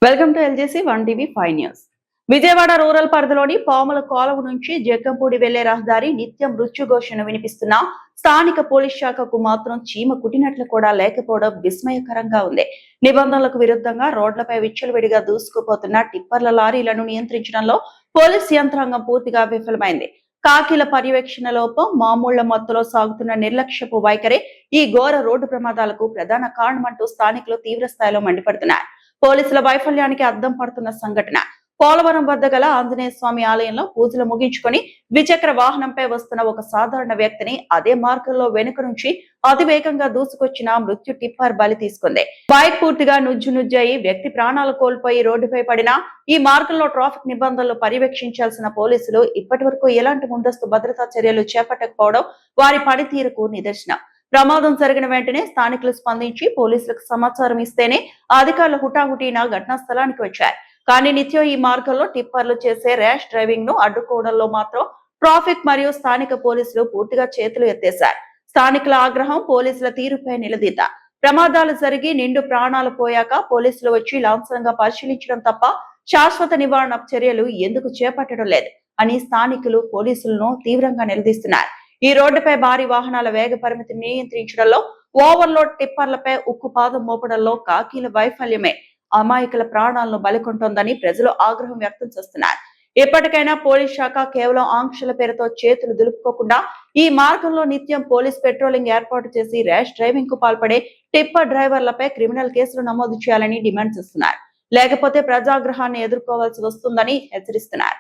Welcome to LJC 1 TV 5 news. Vijayawada rural పరిధిలోని పాముల కోలవు నుంచి జగ్గంపూడి వెళ్లే రహదారి నిత్యం మృత్యుఘోషను వినిపిస్తున్న స్థానిక పోలీస్ శాఖకు మాత్రం చీమ కుట్టినట్లు కూడా లేకపోవడం విస్మయకరంగా ఉంది. నిబంధనలకు విరుద్ధంగా రోడ్లపై విచ్చలవిడిగా దూసుకుపోతున్న టిప్పర్ల లారీలను నియంత్రించడంలో పోలీస్ యంత్రాంగం పూర్తిగా విఫలమైంది. కాకిల పర్యవేక్షణ లోపం, మామూళ్ల మత్తులో సాగుతున్న నిర్లక్ష్యపు వైఖరి ఈ ఘోర రోడ్డు ప్రమాదాలకు ప్రధాన కారణమంటూ స్థానికులు తీవ్ర స్థాయిలో మండిపడుతున్నారు. పోలీసుల వైఫల్యానికి అద్దం పడుతున్న సంఘటన పోలవరం వద్ద గల ఆంజనేయ స్వామి ఆలయంలో పూజలు ముగించుకొని ద్విచక్ర వాహనంపై వస్తున్న ఒక సాధారణ వ్యక్తిని అదే మార్గంలో వెనుక నుంచి అతివేగంగా దూసుకొచ్చిన మృత్యు టిప్పర్ బలి తీసుకుంది. బైక్ పూర్తిగా నుజ్జునుజ్జయి వ్యక్తి ప్రాణాలు కోల్పోయి రోడ్డుపై పడిన ఈ మార్గంలో ట్రాఫిక్ నిబంధనలు పర్యవేక్షించాల్సిన పోలీసులు ఇప్పటి వరకు ఎలాంటి ముందస్తు భద్రతా చర్యలు చేపట్టకపోవడం వారి పనితీరుకు నిదర్శనం. ప్రమాదం జరిగిన వెంటనే స్థానికులు స్పందించి పోలీసులకు సమాచారం ఇస్తేనే అధికారులు హుటాహుటిన ఘటనా స్థలానికి వచ్చారు. కానీ నిత్యం ఈ మార్గంలో టిప్పర్లు చేసే ర్యాష్ డ్రైవింగ్ ను అడ్డుకోవడంలో మాత్రం ట్రాఫిక్ మరియు స్థానిక పోలీసులు పూర్తిగా చేతులు ఎత్తేశారు. స్థానికుల ఆగ్రహం పోలీసుల తీరుపై నిలదీత. ప్రమాదాలు జరిగి నిండు ప్రాణాలు పోయాక పోలీసులు వచ్చి లాంఛనంగా పరిశీలించడం తప్ప శాశ్వత నివారణ చర్యలు ఎందుకు చేపట్టడం లేదు అని స్థానికులు పోలీసులను తీవ్రంగా నిలదీస్తున్నారు. ఈ రోడ్డుపై భారీ వాహనాల వేగ పరిమితిని నియంత్రించడంలో, ఓవర్లోడ్ టిప్పర్లపై ఉక్కుపాదం మోపడంలో కాకీల వైఫల్యమే అమాయకుల ప్రాణాలను బలికొంటోందని ప్రజలు ఆగ్రహం వ్యక్తం చేస్తున్నారు. ఇప్పటికైనా పోలీస్ శాఖ కేవలం ఆంక్షల పేరుతో చేతులు దులుపుకోకుండా ఈ మార్గంలో నిత్యం పోలీస్ పెట్రోలింగ్ ఏర్పాటు చేసి ర్యాష్ డ్రైవింగ్ కు పాల్పడే టిప్పర్ డ్రైవర్లపై క్రిమినల్ కేసులు నమోదు చేయాలని డిమాండ్ చేస్తున్నారు. లేకపోతే ప్రజాగ్రహాన్ని ఎదుర్కోవాల్సి వస్తుందని హెచ్చరిస్తున్నారు.